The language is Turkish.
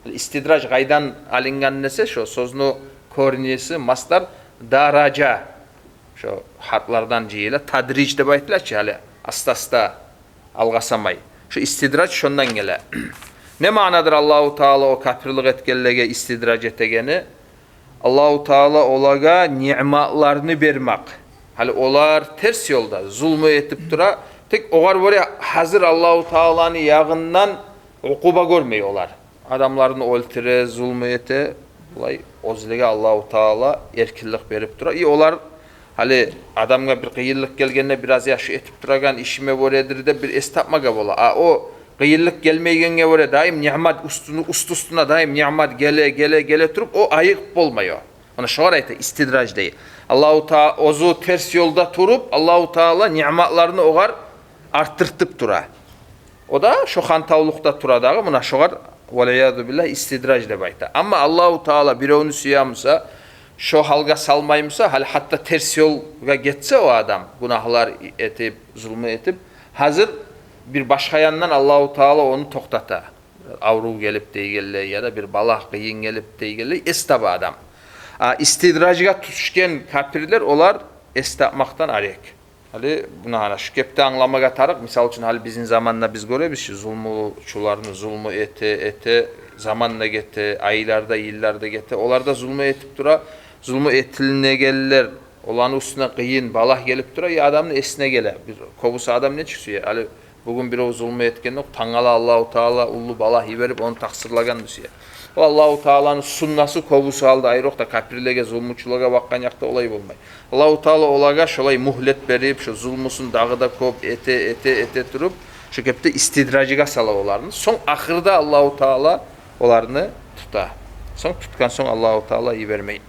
İstidraj gaydan alingan nese şu sözünü korniyesi mastar daraca şu harflardan cihile tadric deb aytılır ki hali asta algasamay. Şu istidraj şondan gele. Ne manadır Allahu Teala o kafirlik etkenlege istidraj etegeni? Allahu Teala olaga nimetlerini bermek. Hali olar ters yolda zulmü etip dura tek ogar böyle hazır Allahu Teala'nın yağından ukuba görmeyiyorlar. Adamlarını öldüre, zulmü ete, olay ozlige Allahu Teala erkinlik berip dura. İyi olar hali adamga bir kıyırlık gelgende biraz yaşı etip duragan işime böyledir de bir estapmaga bola. O kıyırlık gelmeygenge böyle daim nimet üstüne daim nimet gele turup o ayık bolmuyor. Ona şoğar ayta istidraj değil. Allahu Teala ozu ters yolda turup Allahu Teala nimetlerini ogar arttırtıp dura. O da şu hantavlukta turadağı buna şoğar veliyadu billah istidraj deb ayta. Ama Allahu Teala birovunu suyamsa şu halga salmayımsa hal hatta ters yolga geçse o adam günahlar etip zulmü etip hazır bir başka yandan Allahu Teala onu toktata. Avru gelip deygelle ya da bir balah kıyın gelip deygelle estaba adam. İstidrajga tutuşken kafirler olar estapmaktan arek. Hali buna hana şu kepte anlamaga tarık. Misal için hali bizim zamanla biz görebiz ki zulmçularını zulmü ete zamanla gete, aylarda, yıllarda gete. Olarda zulmü etip dura, zulmü etiline gelirler. Olanın üstüne kıyın, balah gelip dura, ya adamın esine gele. Bir kovusa adam ne çıkıyor? Hali bugün bir o zulmü etken yok. Tangala Allahu Teala ulu balah verip onu taksırlagan düşüyor. O Allahu Teala'nın sunnası kovusu aldı ayrık da kapirlege zulmçuluğa bakkan yakta olay olmay. Allahu Teala olaga şolay muhlet berip şu zulmusun dağıda kop ete turup şu kepte istidrajıga sala olarını. Son ahırda Allahu Teala olarını tuta. Son tutkan son Allahu Teala iyi vermeyin.